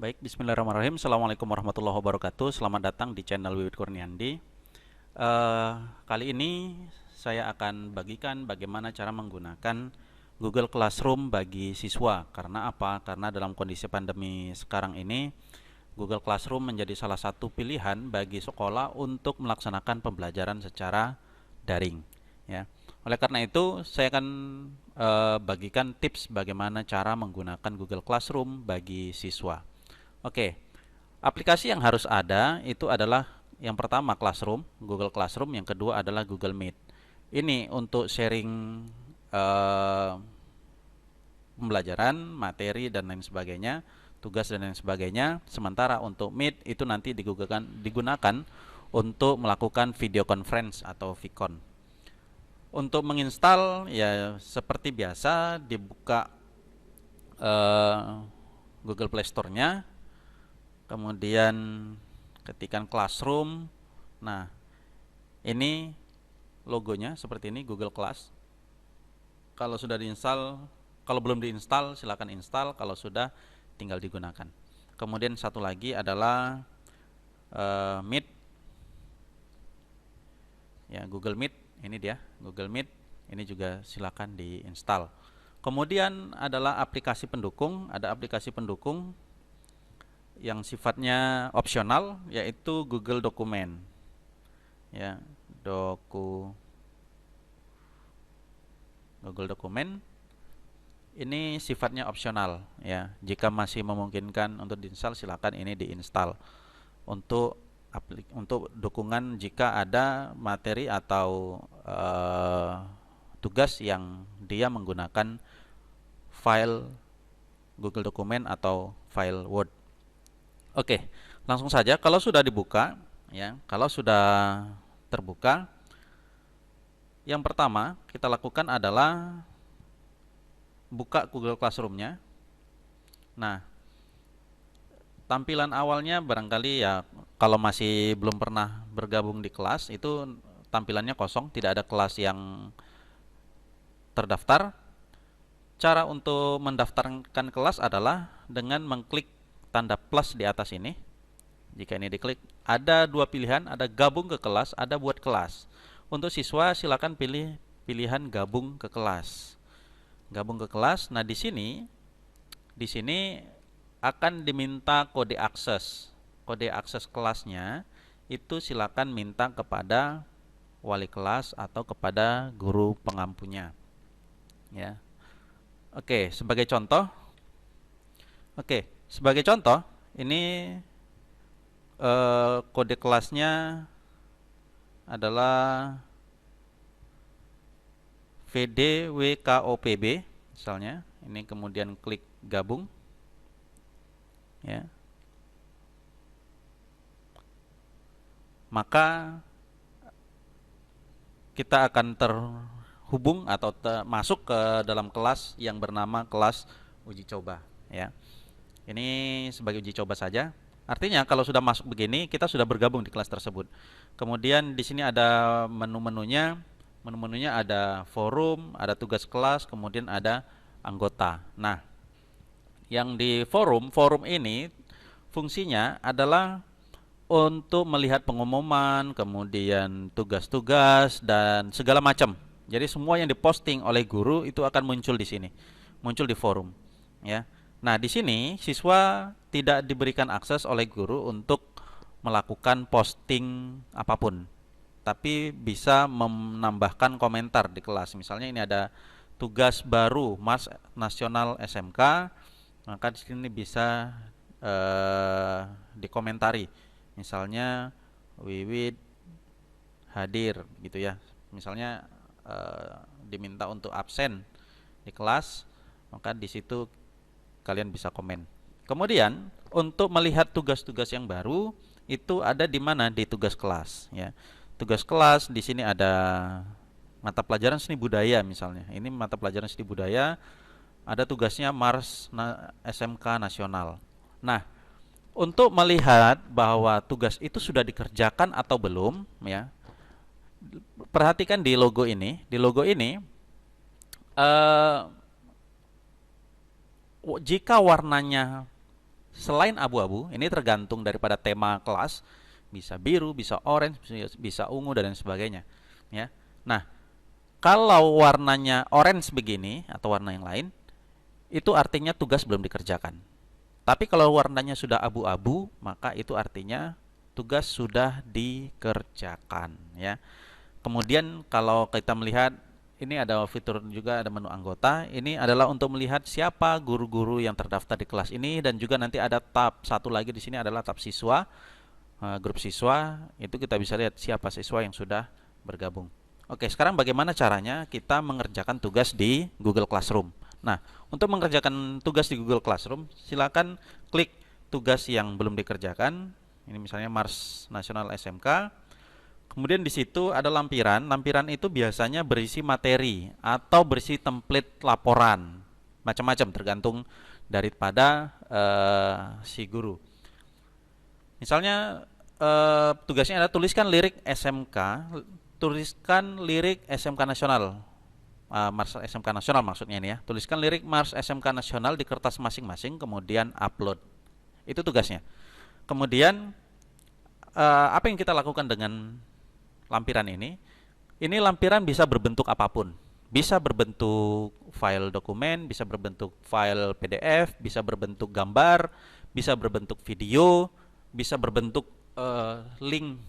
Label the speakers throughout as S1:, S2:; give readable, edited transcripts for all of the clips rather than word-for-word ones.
S1: Baik, bismillahirrahmanirrahim. Assalamualaikum warahmatullahi wabarakatuh. Selamat datang di channel Wiwit Kurniandi. Kali ini saya akan bagikan bagaimana cara menggunakan Google Classroom bagi siswa. Karena apa? Karena dalam kondisi pandemi sekarang ini, Google Classroom menjadi salah satu pilihan bagi sekolah untuk melaksanakan pembelajaran secara daring. Ya. Oleh karena itu, saya akan bagikan tips bagaimana cara menggunakan Google Classroom bagi siswa. Oke, aplikasi yang harus ada itu adalah yang pertama Classroom, Google Classroom, yang kedua adalah Google Meet. Ini untuk sharing eh, pembelajaran, materi dan lain sebagainya, tugas dan lain sebagainya. Sementara untuk Meet itu nanti digunakan untuk melakukan video conference atau VCon. Untuk menginstal ya seperti biasa dibuka Google Play Store-nya. Kemudian ketikkan Classroom. Nah, ini logonya seperti ini, Google Class. Kalau sudah diinstal, kalau belum diinstal silakan install, kalau sudah tinggal digunakan. Kemudian satu lagi adalah Meet. Ya, Google Meet, ini dia, Google Meet. Ini juga silakan diinstal. Kemudian adalah aplikasi pendukung, ada aplikasi pendukung yang sifatnya opsional, yaitu Google Dokumen. Ya, Google Dokumen ini sifatnya opsional ya. Jika masih memungkinkan untuk diinstal, silakan ini diinstal. Untuk dukungan jika ada materi atau tugas yang dia menggunakan file Google Dokumen atau file Word. Oke, langsung saja. Kalau sudah dibuka, ya, kalau sudah terbuka, yang pertama kita lakukan adalah buka Google Classroom-nya. Nah, tampilan awalnya barangkali ya, kalau masih belum pernah bergabung di kelas, itu tampilannya kosong, tidak ada kelas yang terdaftar. Cara untuk mendaftarkan kelas adalah dengan mengklik tanda plus di atas ini. Jika ini diklik, ada dua pilihan, ada gabung ke kelas, ada buat kelas. Untuk siswa silakan pilih pilihan gabung ke kelas. Gabung ke kelas. Nah, di sini akan diminta kode akses. Kode akses kelasnya itu silakan minta kepada wali kelas atau kepada guru pengampunya. Ya. Sebagai contoh, ini kode kelasnya adalah VDWKOPB misalnya. Ini kemudian klik gabung, ya. Maka kita akan terhubung atau masuk ke dalam kelas yang bernama kelas uji coba, ya. Ini sebagai uji coba saja. Artinya kalau sudah masuk begini, kita sudah bergabung di kelas tersebut. Kemudian di sini ada menu-menunya. Menu-menunya ada forum, ada tugas kelas, kemudian ada anggota. Nah, yang di forum ini fungsinya adalah untuk melihat pengumuman, kemudian tugas-tugas dan segala macam. Jadi semua yang diposting oleh guru itu akan muncul di sini, muncul di forum, ya. Nah, di sini siswa tidak diberikan akses oleh guru untuk melakukan posting apapun, tapi bisa menambahkan komentar di kelas. Misalnya ini ada tugas baru Mas Nasional SMK, maka di sini bisa dikomentari. Misalnya Wiwit hadir gitu ya. Misalnya diminta untuk absen di kelas, maka di situ kalian bisa komen. Kemudian untuk melihat tugas-tugas yang baru itu ada di mana? Di tugas kelas, ya. Tugas kelas di sini ada mata pelajaran seni budaya misalnya. Ini mata pelajaran seni budaya, ada tugasnya Mars SMK Nasional. Nah, untuk melihat bahwa tugas itu sudah dikerjakan atau belum, ya. Perhatikan di logo ini. Di logo ini jika warnanya selain abu-abu, ini tergantung daripada tema kelas, bisa biru, bisa orange, bisa ungu dan lain sebagainya, ya. Nah, kalau warnanya orange begini atau warna yang lain, itu artinya tugas belum dikerjakan. Tapi kalau warnanya sudah abu-abu, maka itu artinya tugas sudah dikerjakan, ya. Kemudian kalau kita melihat ini ada fitur juga, ada menu anggota. Ini adalah untuk melihat siapa guru-guru yang terdaftar di kelas ini, dan juga nanti ada tab satu lagi di sini adalah tab siswa, grup siswa. Itu kita bisa lihat siapa siswa yang sudah bergabung. Oke, sekarang bagaimana caranya kita mengerjakan tugas di Google Classroom. Nah, untuk mengerjakan tugas di Google Classroom, silakan klik tugas yang belum dikerjakan. Ini misalnya Mars Nasional SMK. Kemudian di situ ada lampiran. Lampiran itu biasanya berisi materi atau berisi template laporan, macam-macam tergantung daripada si guru. Misalnya tugasnya adalah tuliskan lirik SMK, tuliskan lirik SMK Nasional, Mars SMK Nasional maksudnya ini ya. Tuliskan lirik Mars SMK Nasional di kertas masing-masing, kemudian upload. Itu tugasnya. Kemudian apa yang kita lakukan dengan lampiran ini? Ini lampiran bisa berbentuk apapun. Bisa berbentuk file dokumen, bisa berbentuk file PDF, bisa berbentuk gambar, bisa berbentuk video, bisa berbentuk link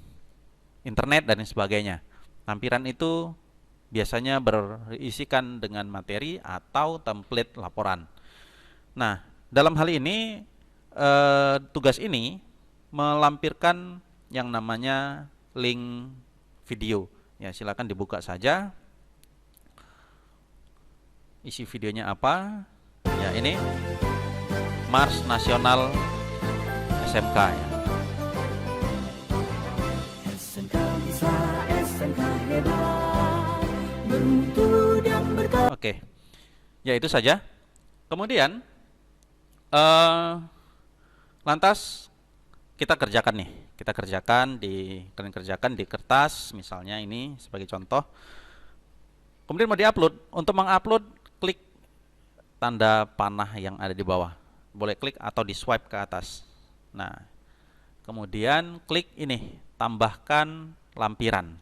S1: internet dan sebagainya. Lampiran itu biasanya berisikan dengan materi atau template laporan. Nah, dalam hal ini tugas ini melampirkan yang namanya link video. Ya, silakan dibuka saja. Isi videonya apa? Ya, ini Mars Nasional SMK ya. Oke. Ya, itu saja. Kemudian lantas kita kerjakan nih. Kalian kerjakan di kertas, misalnya ini sebagai contoh. Kemudian mau diupload. Untuk mengupload, klik tanda panah yang ada di bawah. Boleh klik atau di swipe ke atas. Nah, kemudian klik ini, tambahkan lampiran.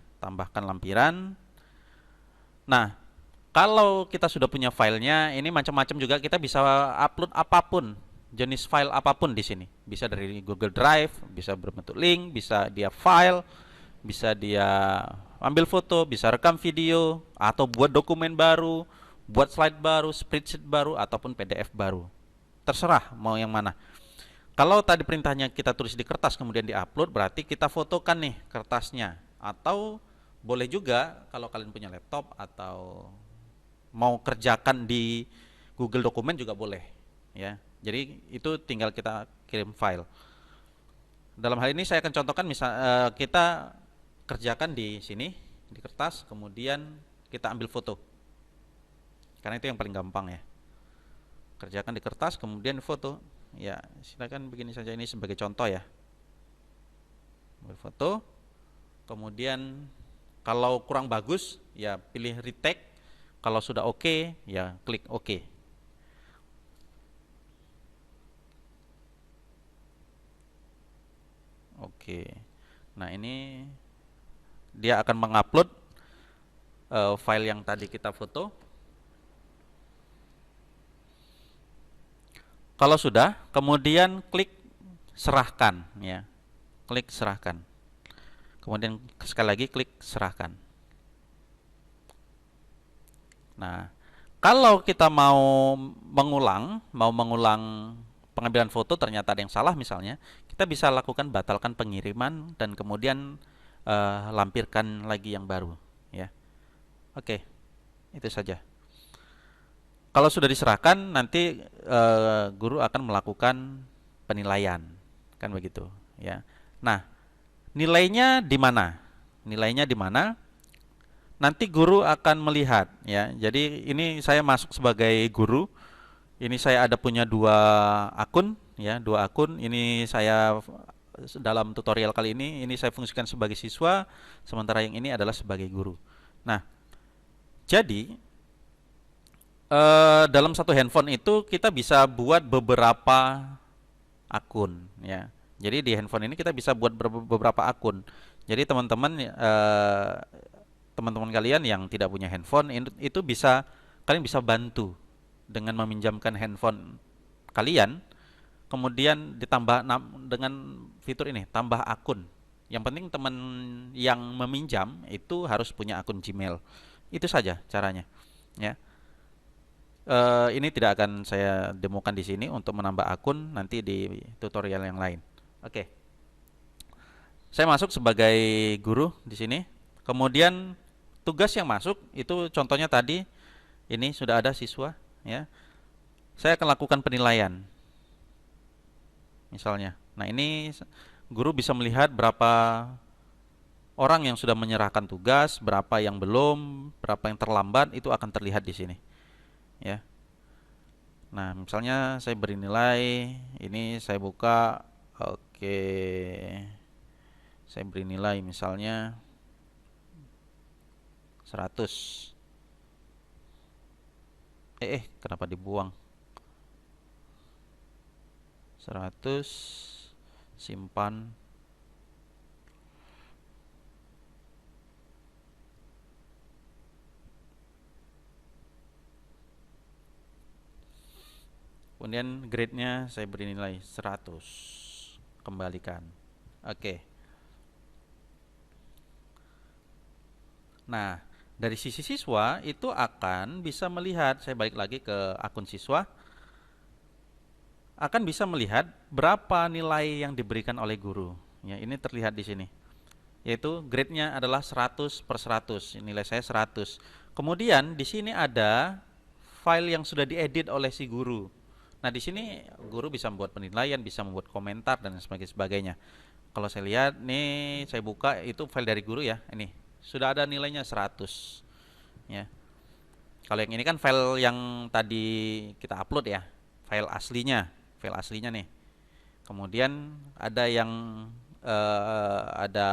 S1: Nah, kalau kita sudah punya filenya, ini macam-macam juga, kita bisa upload apapun. Jenis file apapun di sini. Bisa dari Google Drive, bisa berbentuk link, bisa dia file, bisa dia ambil foto, bisa rekam video, atau buat dokumen baru, buat slide baru, spreadsheet baru, ataupun PDF baru. Terserah mau yang mana. Kalau tadi perintahnya kita tulis di kertas kemudian diupload, berarti kita fotokan nih kertasnya. Atau boleh juga kalau kalian punya laptop atau mau kerjakan di Google Dokumen juga boleh, ya. Jadi itu tinggal kita kirim file. Dalam hal ini saya akan contohkan, misal kita kerjakan di sini di kertas, kemudian kita ambil foto. Karena itu yang paling gampang ya. Kerjakan di kertas, kemudian foto. Ya, silakan begini saja, ini sebagai contoh ya. Ambil foto. Kemudian kalau kurang bagus, ya pilih retake. Kalau sudah oke, ya klik oke. Oke, nah ini dia akan mengupload file yang tadi kita foto. Kalau sudah, kemudian klik serahkan, ya, klik serahkan. Kemudian sekali lagi klik serahkan. Nah, kalau kita mau mengulang pengambilan foto, ternyata ada yang salah misalnya, kita bisa lakukan batalkan pengiriman dan kemudian lampirkan lagi yang baru, ya. Oke, itu saja. Kalau sudah diserahkan, nanti guru akan melakukan penilaian, kan begitu, ya. Nah, nilainya di mana? Nanti guru akan melihat, ya. Jadi ini saya masuk sebagai guru. Ini saya ada punya dua akun, ya, Ini saya dalam tutorial kali ini saya fungsikan sebagai siswa, sementara yang ini adalah sebagai guru. Nah, jadi dalam satu handphone itu kita bisa buat beberapa akun ya. Jadi di handphone ini kita bisa buat beberapa akun. Jadi teman-teman kalian yang tidak punya handphone itu kalian bisa bantu dengan meminjamkan handphone kalian, kemudian ditambah dengan fitur ini, tambah akun. Yang penting teman yang meminjam itu harus punya akun Gmail. Itu saja caranya, ya. Ini tidak akan saya demokan di sini untuk menambah akun nanti di tutorial yang lain. Oke. Saya masuk sebagai guru di sini. Kemudian tugas yang masuk itu contohnya tadi ini sudah ada siswa, ya. Saya akan lakukan penilaian. Misalnya. Nah, ini guru bisa melihat berapa orang yang sudah menyerahkan tugas, berapa yang belum, berapa yang terlambat, itu akan terlihat di sini. Ya. Nah, misalnya saya beri nilai, ini saya buka, oke. Saya beri nilai misalnya 100. Kenapa dibuang? 100, simpan. Kemudian grade-nya saya beri nilai 100. Kembalikan. Oke. Nah, dari sisi siswa itu akan bisa melihat, saya balik lagi ke akun siswa, akan bisa melihat berapa nilai yang diberikan oleh guru. Ya, ini terlihat di sini. Yaitu grade-nya adalah 100/100. Nilai saya 100. Kemudian di sini ada file yang sudah diedit oleh si guru. Nah, di sini guru bisa membuat penilaian, bisa membuat komentar dan sebagainya. Kalau saya lihat nih, saya buka itu file dari guru ya. Ini sudah ada nilainya 100. Ya. Kalau yang ini kan file yang tadi kita upload ya, file aslinya nih. Kemudian ada yang ada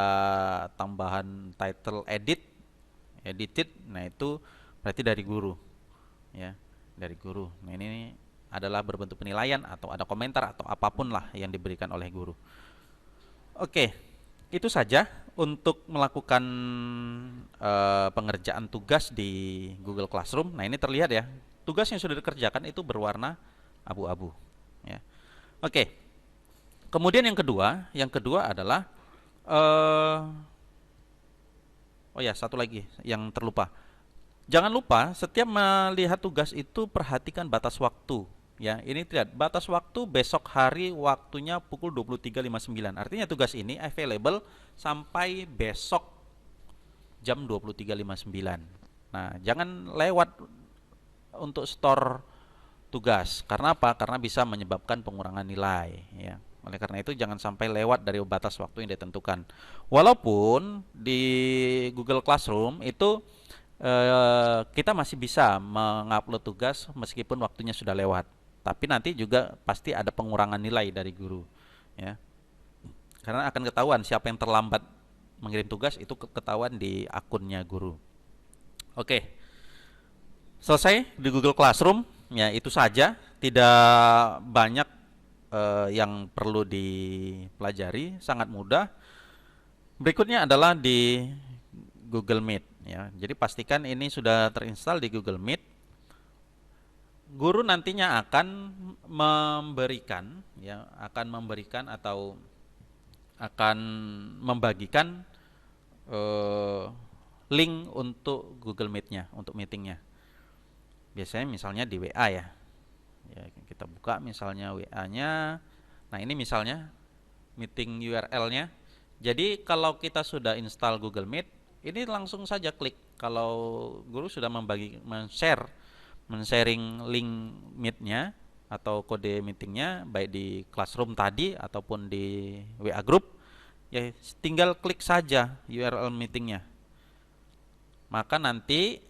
S1: tambahan title edited. Nah, itu berarti dari guru. Ya, dari guru. Nah, ini adalah berbentuk penilaian atau ada komentar atau apapun lah yang diberikan oleh guru. Oke, itu saja untuk melakukan pengerjaan tugas di Google Classroom. Nah, ini terlihat ya, tugas yang sudah dikerjakan itu berwarna abu-abu. Ya. Oke, kemudian yang kedua adalah oh ya, satu lagi yang terlupa. Jangan lupa setiap melihat tugas itu perhatikan batas waktu. Ya, ini lihat batas waktu besok hari, waktunya pukul 23.59. Artinya tugas ini available sampai besok jam 23.59. Nah, jangan lewat untuk store tugas. Karena apa? Karena bisa menyebabkan pengurangan nilai. Ya. Oleh karena itu jangan sampai lewat dari batas waktu yang ditentukan. Walaupun di Google Classroom itu kita masih bisa mengupload tugas meskipun waktunya sudah lewat. Tapi nanti juga pasti ada pengurangan nilai dari guru, ya. Karena akan ketahuan siapa yang terlambat mengirim tugas, itu ketahuan di akunnya guru. Oke, selesai di Google Classroom. Ya, itu saja. Tidak banyak yang perlu dipelajari, sangat mudah. Berikutnya adalah di Google Meet. Ya, jadi pastikan ini sudah terinstall di Google Meet. Guru nantinya akan memberikan atau akan membagikan link untuk Google Meet-nya, untuk meetingnya. Biasanya misalnya di WA ya. Ya, kita buka misalnya WA-nya. Nah, ini misalnya meeting URL-nya. Jadi kalau kita sudah install Google Meet, ini langsung saja klik. Kalau guru sudah men-sharing link meet-nya atau kode meetingnya baik di Classroom tadi ataupun di WA Group, ya tinggal klik saja URL meetingnya. Maka nanti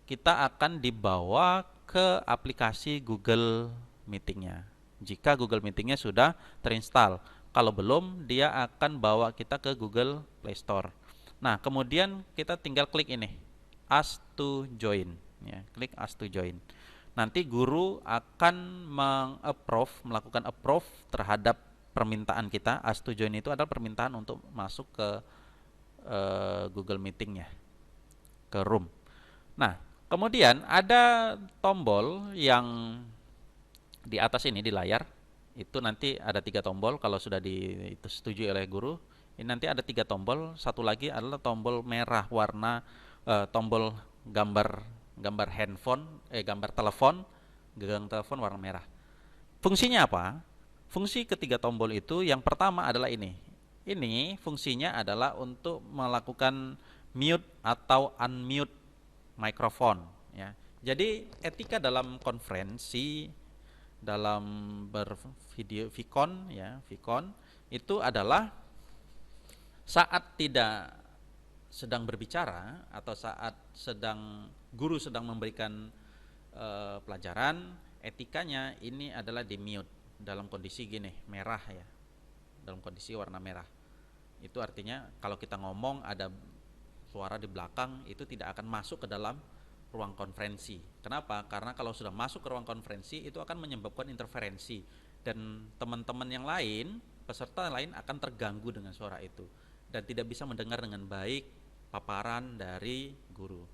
S1: kita akan dibawa ke aplikasi Google Meetingnya. Jika Google Meetingnya sudah terinstall. Kalau belum, dia akan bawa kita ke Google Play Store. Nah, kemudian kita tinggal klik ini, Ask to Join. Ya, klik Ask to Join. Nanti guru akan melakukan approve terhadap permintaan kita, ask to join itu adalah permintaan untuk masuk ke Google Meeting ya, ke Room. Nah, kemudian ada tombol yang di atas ini di layar, itu nanti ada 3 tombol kalau sudah disetujui oleh guru. Ini nanti ada 3 tombol, satu lagi adalah tombol merah warna tombol gambar handphone, gambar telepon, gagang telepon warna merah. Fungsinya apa? Fungsi ketiga tombol itu yang pertama adalah ini. Ini fungsinya adalah untuk melakukan mute atau unmute mikrofon ya. Jadi etika dalam konferensi, dalam bervideo Vicon ya, Vicon itu adalah saat tidak sedang berbicara atau saat guru sedang memberikan pelajaran, etikanya ini adalah di mute dalam kondisi gini, merah ya, dalam kondisi warna merah. Itu artinya kalau kita ngomong ada suara di belakang itu tidak akan masuk ke dalam ruang konferensi. Kenapa? Karena kalau sudah masuk ke ruang konferensi itu akan menyebabkan interferensi dan teman-teman yang lain, peserta lain akan terganggu dengan suara itu dan tidak bisa mendengar dengan baik paparan dari guru.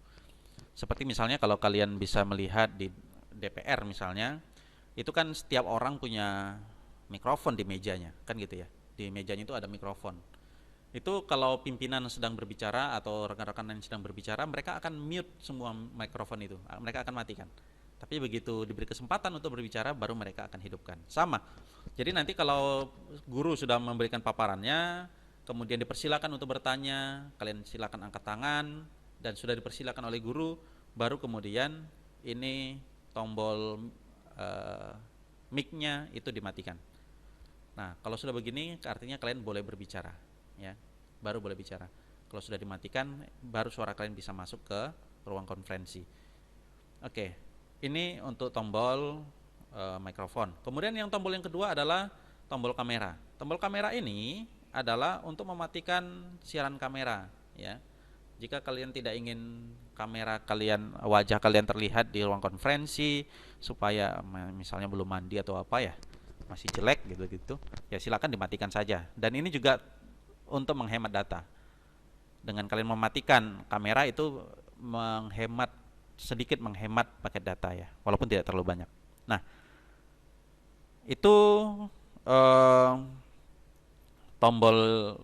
S1: Seperti misalnya kalau kalian bisa melihat di DPR misalnya, itu kan setiap orang punya mikrofon di mejanya, kan gitu ya. Di mejanya itu ada mikrofon. Itu kalau pimpinan sedang berbicara atau rekan-rekan yang sedang berbicara, mereka akan mute semua mikrofon itu, mereka akan matikan. Tapi begitu diberi kesempatan untuk berbicara, baru mereka akan hidupkan. Sama. Jadi nanti kalau guru sudah memberikan paparannya, kemudian dipersilakan untuk bertanya, kalian silakan angkat tangan, dan sudah dipersilakan oleh guru, baru kemudian ini tombol mic-nya itu dimatikan. Nah, kalau sudah begini, artinya kalian boleh berbicara. Ya, baru boleh bicara. Kalau sudah dimatikan, baru suara kalian bisa masuk ke ruang konferensi. Oke, ini untuk tombol mikrofon. Kemudian yang tombol yang kedua adalah tombol kamera. Tombol kamera ini adalah untuk mematikan siaran kamera. Ya, jika kalian tidak ingin wajah kalian terlihat di ruang konferensi, supaya misalnya belum mandi atau apa ya, masih jelek gitu, ya silakan dimatikan saja. Dan ini juga untuk menghemat data. Dengan kalian mematikan kamera itu sedikit menghemat paket data ya, walaupun tidak terlalu banyak. Nah, itu tombol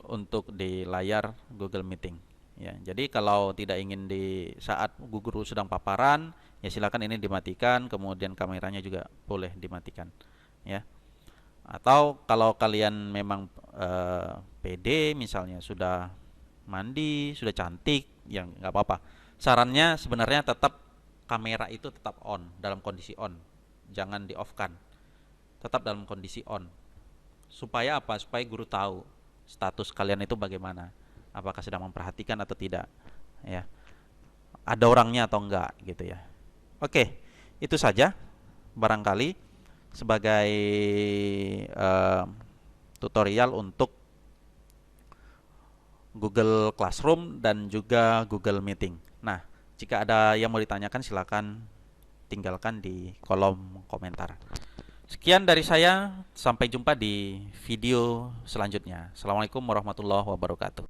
S1: untuk di layar Google Meeting. Ya, jadi kalau tidak ingin di saat guru sedang paparan, ya silakan ini dimatikan, kemudian kameranya juga boleh dimatikan. Ya. Atau kalau kalian memang pede misalnya sudah mandi, sudah cantik, ya nggak apa-apa. Sarannya sebenarnya tetap kamera itu tetap on, dalam kondisi on, jangan di off kan, tetap dalam kondisi on. Supaya apa? Supaya guru tahu status kalian itu bagaimana, apakah sedang memperhatikan atau tidak, ya, ada orangnya atau enggak gitu ya. Oke, itu saja barangkali sebagai tutorial untuk Google Classroom dan juga Google Meeting. Nah, jika ada yang mau ditanyakan silakan tinggalkan di kolom komentar. Sekian dari saya, sampai jumpa di video selanjutnya. Assalamualaikum warahmatullahi wabarakatuh.